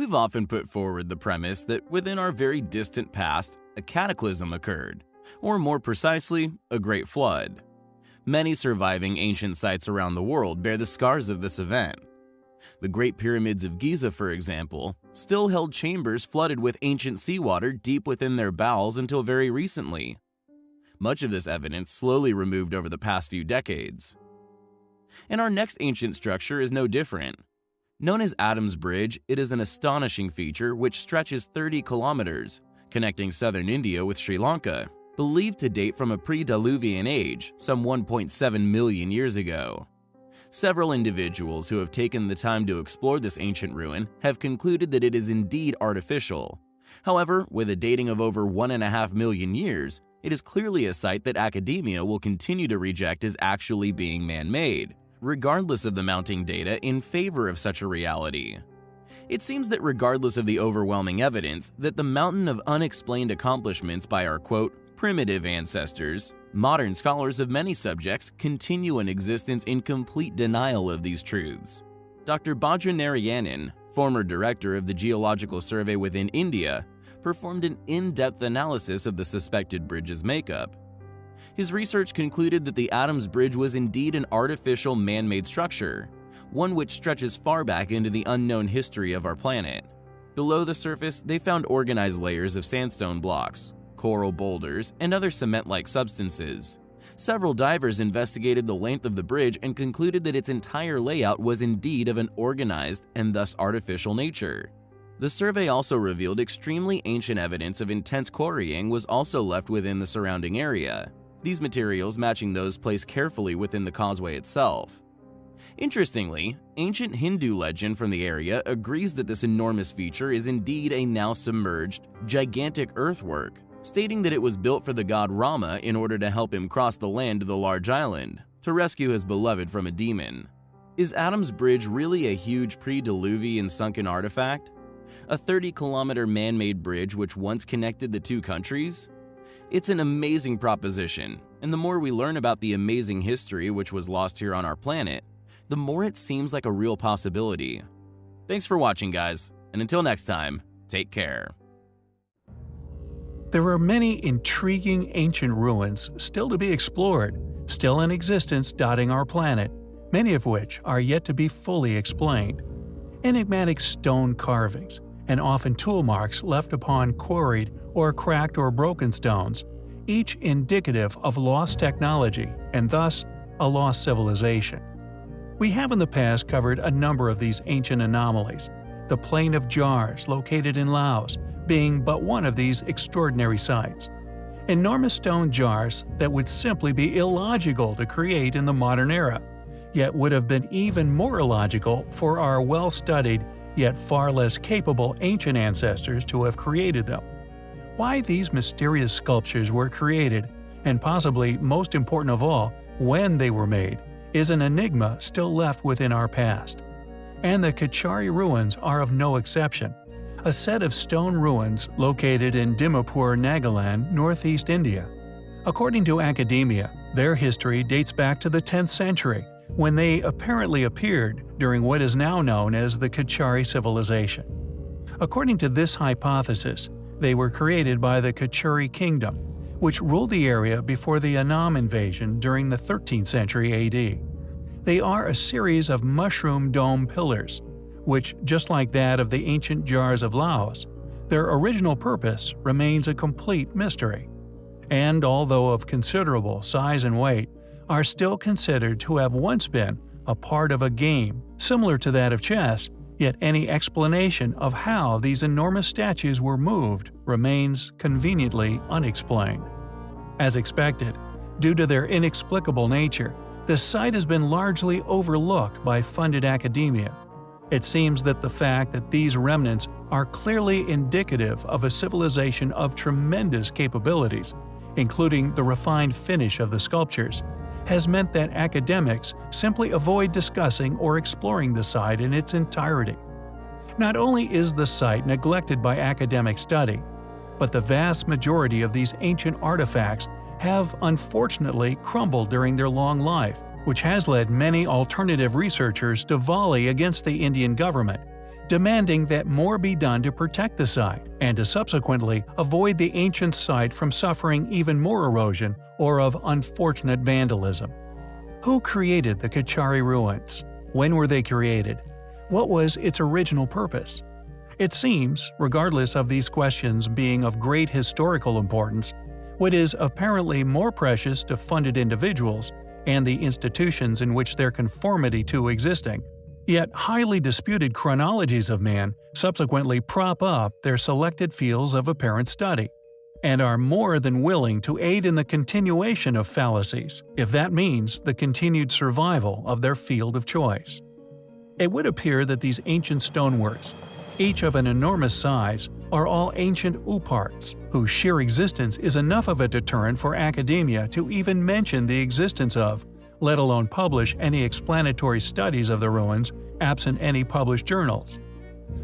We've often put forward the premise that within our very distant past, a cataclysm occurred, or more precisely, a great flood. Many surviving ancient sites around the world bear the scars of this event. The Great Pyramids of Giza, for example, still held chambers flooded with ancient seawater deep within their bowels until very recently. Much of this evidence slowly removed over the past few decades. And our next ancient structure is no different. Known as Adam's Bridge, it is an astonishing feature which stretches 30 kilometers, connecting southern India with Sri Lanka, believed to date from a pre-Diluvian age, some 1.7 million years ago. Several individuals who have taken the time to explore this ancient ruin have concluded that it is indeed artificial. However, with a dating of over 1.5 million years, it is clearly a site that academia will continue to reject as actually being man-made, regardless of the mounting data in favor of such a reality. It seems that regardless of the overwhelming evidence that the mountain of unexplained accomplishments by our quote, primitive ancestors, modern scholars of many subjects continue in existence in complete denial of these truths. Dr. Bhadra Narayanan, former director of the Geological Survey within India, performed an in-depth analysis of the suspected bridge's makeup. His research concluded that the Adam's Bridge was indeed an artificial man-made structure, one which stretches far back into the unknown history of our planet. Below the surface, they found organized layers of sandstone blocks, coral boulders, and other cement-like substances. Several divers investigated the length of the bridge and concluded that its entire layout was indeed of an organized and thus artificial nature. The survey also revealed extremely ancient evidence of intense quarrying was also left within the surrounding area, these materials matching those placed carefully within the causeway itself. Interestingly, ancient Hindu legend from the area agrees that this enormous feature is indeed a now submerged, gigantic earthwork, stating that it was built for the god Rama in order to help him cross the land to the large island, to rescue his beloved from a demon. Is Adam's Bridge really a huge pre-Diluvian sunken artifact? A 30-kilometer man-made bridge which once connected the two countries? It's an amazing proposition, and the more we learn about the amazing history which was lost here on our planet, the more it seems like a real possibility. Thanks for watching, guys, and until next time, take care. There are many intriguing ancient ruins still to be explored, still in existence dotting our planet, many of which are yet to be fully explained. Enigmatic stone carvings, and often tool marks left upon quarried or cracked or broken stones, each indicative of lost technology and thus a lost civilization. We have in the past covered a number of these ancient anomalies, the Plain of Jars located in Laos being but one of these extraordinary sites. Enormous stone jars that would simply be illogical to create in the modern era, yet would have been even more illogical for our well-studied yet far less capable ancient ancestors to have created them. Why these mysterious sculptures were created, and possibly most important of all, when they were made, is an enigma still left within our past. And the Khachari ruins are of no exception, a set of stone ruins located in Dimapur, Nagaland, northeast India. According to academia, their history dates back to the 10th century, when they apparently appeared during what is now known as the Khachari civilization. According to this hypothesis, they were created by the Khachari kingdom, which ruled the area before the Annam invasion during the 13th century AD. They are a series of mushroom dome pillars, which, just like that of the ancient jars of Laos, their original purpose remains a complete mystery, and although of considerable size and weight, are still considered to have once been a part of a game similar to that of chess, yet any explanation of how these enormous statues were moved remains conveniently unexplained. As expected, due to their inexplicable nature, the site has been largely overlooked by funded academia. It seems that the fact that these remnants are clearly indicative of a civilization of tremendous capabilities, including the refined finish of the sculptures, has meant that academics simply avoid discussing or exploring the site in its entirety. Not only is the site neglected by academic study, but the vast majority of these ancient artifacts have unfortunately crumbled during their long life, which has led many alternative researchers to volley against the Indian government, demanding that more be done to protect the site and to subsequently avoid the ancient site from suffering even more erosion or of unfortunate vandalism. Who created the Khachari ruins? When were they created? What was its original purpose? It seems, regardless of these questions being of great historical importance, what is apparently more precious to funded individuals and the institutions in which their conformity to existing, yet highly disputed chronologies of man subsequently prop up their selected fields of apparent study, and are more than willing to aid in the continuation of fallacies, if that means the continued survival of their field of choice. It would appear that these ancient stoneworks, each of an enormous size, are all ancient uparts, whose sheer existence is enough of a deterrent for academia to even mention the existence of, let alone publish any explanatory studies of the ruins absent any published journals.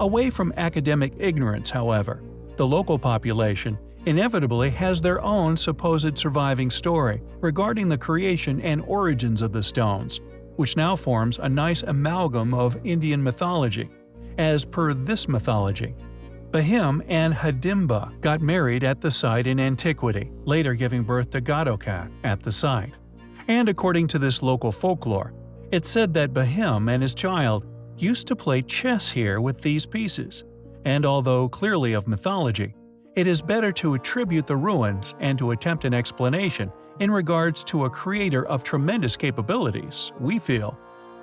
Away from academic ignorance, however, the local population inevitably has their own supposed surviving story regarding the creation and origins of the stones, which now forms a nice amalgam of Indian mythology. As per this mythology, Bahim and Hidimba got married at the site in antiquity, later giving birth to Ghatokat at the site. And according to this local folklore, it's said that Bahim and his child used to play chess here with these pieces, and although clearly of mythology, it is better to attribute the ruins and to attempt an explanation in regards to a creator of tremendous capabilities, we feel.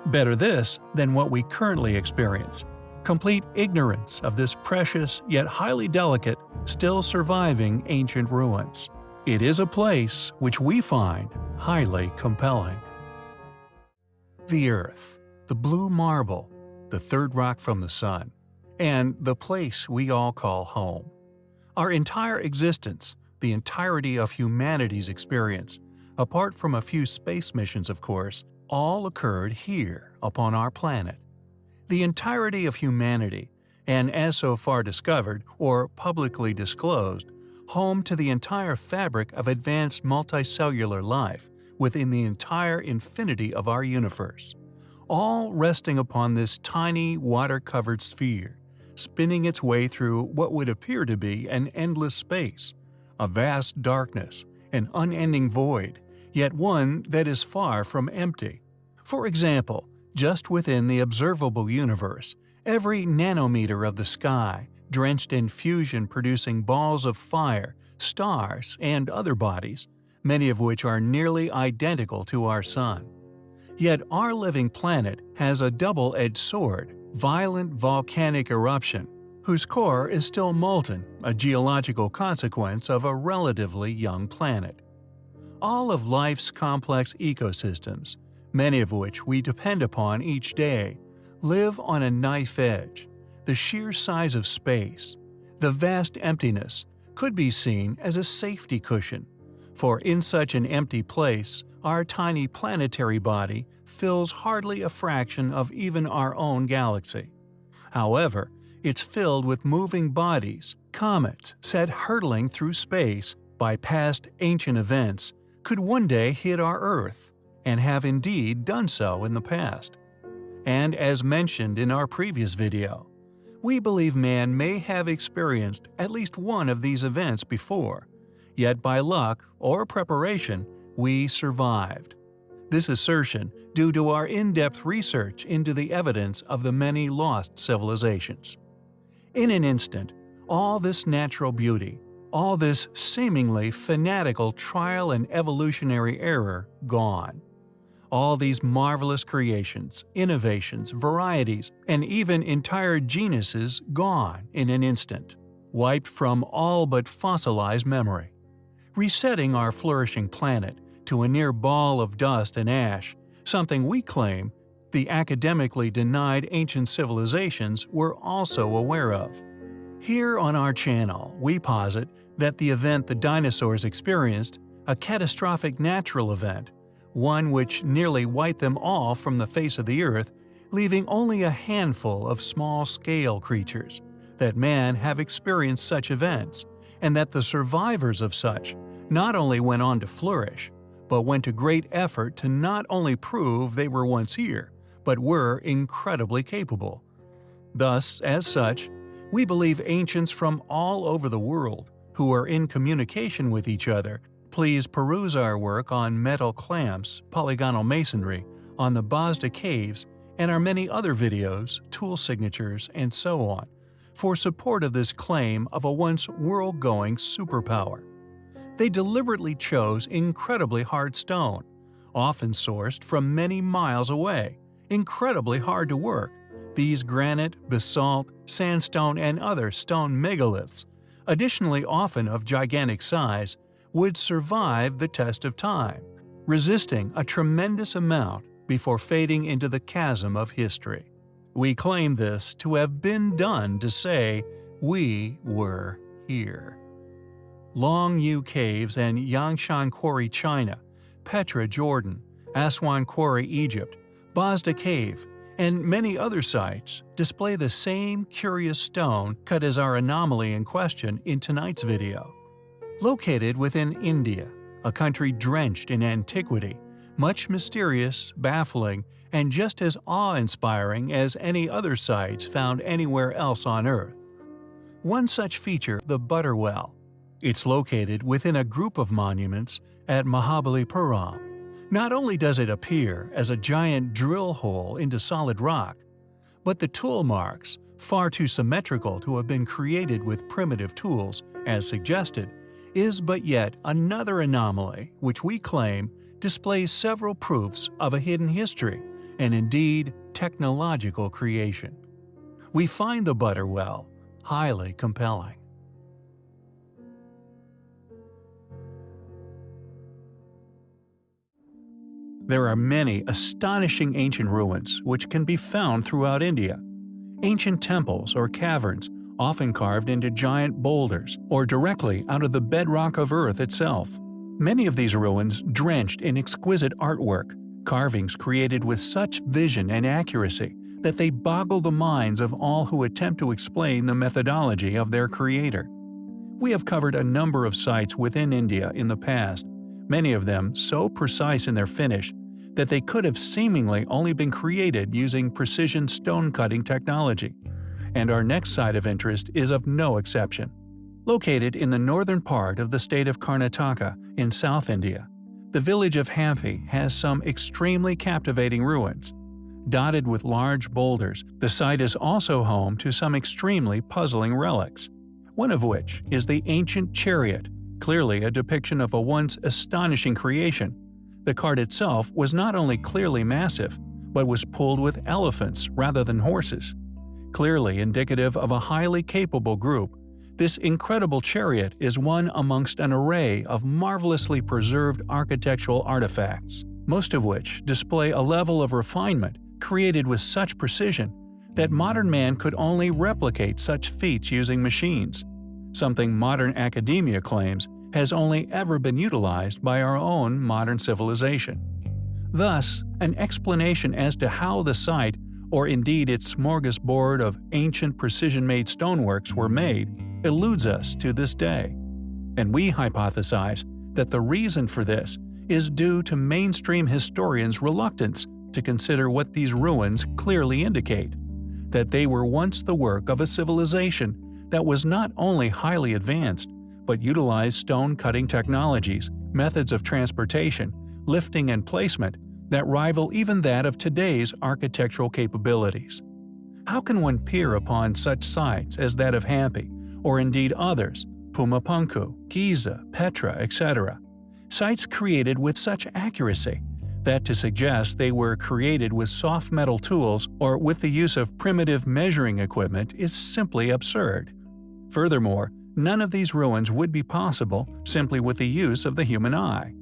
Better this than what we currently experience. Complete ignorance of this precious yet highly delicate, still surviving ancient ruins. It is a place which we find highly compelling. The Earth, the blue marble, the third rock from the sun, and the place we all call home. Our entire existence, the entirety of humanity's experience, apart from a few space missions of course, all occurred here upon our planet. The entirety of humanity, and as so far discovered or publicly disclosed, home to the entire fabric of advanced multicellular life within the entire infinity of our universe, all resting upon this tiny water-covered sphere, spinning its way through what would appear to be an endless space, a vast darkness, an unending void, yet one that is far from empty. For example, just within the observable universe, every nanometer of the sky, drenched in fusion-producing balls of fire, stars, and other bodies, many of which are nearly identical to our Sun. Yet our living planet has a double-edged sword, violent volcanic eruption, whose core is still molten, a geological consequence of a relatively young planet. All of life's complex ecosystems, many of which we depend upon each day, live on a knife edge. The sheer size of space, the vast emptiness, could be seen as a safety cushion, for in such an empty place, our tiny planetary body fills hardly a fraction of even our own galaxy. However, it's filled with moving bodies, comets set hurtling through space by past ancient events, could one day hit our Earth, and have indeed done so in the past. And as mentioned in our previous video, we believe man may have experienced at least one of these events before, yet by luck or preparation, we survived. This assertion due to our in-depth research into the evidence of the many lost civilizations. In an instant, all this natural beauty, all this seemingly fanatical trial and evolutionary error gone. All these marvelous creations, innovations, varieties, and even entire genuses gone in an instant, wiped from all but fossilized memory. Resetting our flourishing planet to a near ball of dust and ash, something we claim the academically denied ancient civilizations were also aware of. Here on our channel, we posit that the event the dinosaurs experienced, a catastrophic natural event, one which nearly wiped them all from the face of the earth, leaving only a handful of small-scale creatures, that man have experienced such events, and that the survivors of such not only went on to flourish, but went to great effort to not only prove they were once here, but were incredibly capable. Thus, as such, we believe ancients from all over the world who are in communication with each other. Please peruse our work on metal clamps, polygonal masonry, on the Bosda Caves, and our many other videos, tool signatures, and so on, for support of this claim of a once world-going superpower. They deliberately chose incredibly hard stone, often sourced from many miles away, incredibly hard to work. These granite, basalt, sandstone, and other stone megaliths, additionally often of gigantic size, would survive the test of time, resisting a tremendous amount before fading into the chasm of history. We claim this to have been done to say we were here. Long Yu Caves and Yangshan Quarry, China, Petra, Jordan, Aswan Quarry, Egypt, Bosda Cave, and many other sites display the same curious stone cut as our anomaly in question in tonight's video. Located within India, a country drenched in antiquity, much mysterious, baffling, and just as awe-inspiring as any other sites found anywhere else on Earth. One such feature, the Butter Well. It's located within a group of monuments at Mahabalipuram. Not only does it appear as a giant drill hole into solid rock, but the tool marks, far too symmetrical to have been created with primitive tools, as suggested, is but yet another anomaly which we claim displays several proofs of a hidden history and indeed technological creation. We find the Butter Well highly compelling. There are many astonishing ancient ruins which can be found throughout India. Ancient temples or caverns, often carved into giant boulders or directly out of the bedrock of Earth itself. Many of these ruins drenched in exquisite artwork, carvings created with such vision and accuracy that they boggle the minds of all who attempt to explain the methodology of their creator. We have covered a number of sites within India in the past, many of them so precise in their finish that they could have seemingly only been created using precision stone-cutting technology. And our next site of interest is of no exception. Located in the northern part of the state of Karnataka in South India, the village of Hampi has some extremely captivating ruins. Dotted with large boulders, the site is also home to some extremely puzzling relics, one of which is the ancient chariot, clearly a depiction of a once astonishing creation. The cart itself was not only clearly massive, but was pulled with elephants rather than horses. Clearly indicative of a highly capable group, this incredible chariot is one amongst an array of marvelously preserved architectural artifacts, most of which display a level of refinement created with such precision that modern man could only replicate such feats using machines, something modern academia claims has only ever been utilized by our own modern civilization. Thus, an explanation as to how the site, or indeed its smorgasbord of ancient precision-made stoneworks were made, eludes us to this day. And we hypothesize that the reason for this is due to mainstream historians' reluctance to consider what these ruins clearly indicate, that they were once the work of a civilization that was not only highly advanced, but utilized stone-cutting technologies, methods of transportation, lifting and placement that rival even that of today's architectural capabilities. How can one peer upon such sites as that of Hampi, or indeed others, Pumapunku, Giza, Petra, etc., sites created with such accuracy that to suggest they were created with soft metal tools or with the use of primitive measuring equipment is simply absurd. Furthermore, none of these ruins would be possible simply with the use of the human eye.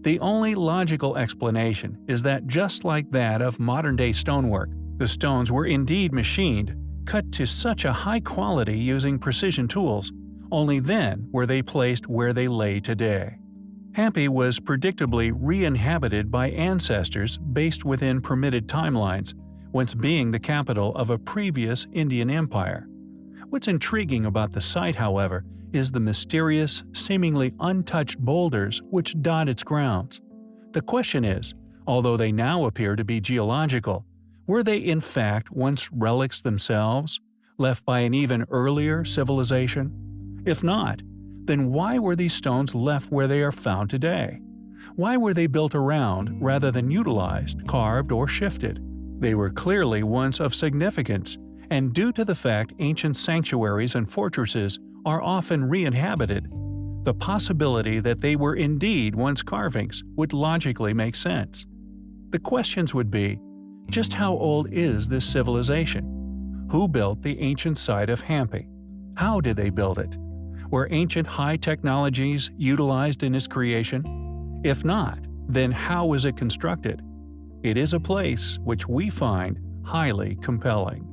The only logical explanation is that just like that of modern-day stonework, the stones were indeed machined, cut to such a high quality using precision tools, only then were they placed where they lay today. Hampi was predictably re-inhabited by ancestors based within permitted timelines, once being the capital of a previous Indian empire. What's intriguing about the site, however, is the mysterious, seemingly untouched boulders which dot its grounds. The question is, although they now appear to be geological, Were they in fact once relics themselves, left by an even earlier civilization? If not, then why were these stones left where they are found today? Why were they built around rather than utilized, carved, or shifted? They were clearly once of significance, and due to the fact ancient sanctuaries and fortresses are often re-inhabited, the possibility that they were indeed once carvings would logically make sense. The questions would be, just how old is this civilization? Who built the ancient site of Hampi? How did they build it? Were ancient high technologies utilized in its creation? If not, then how was it constructed? It is a place which we find highly compelling.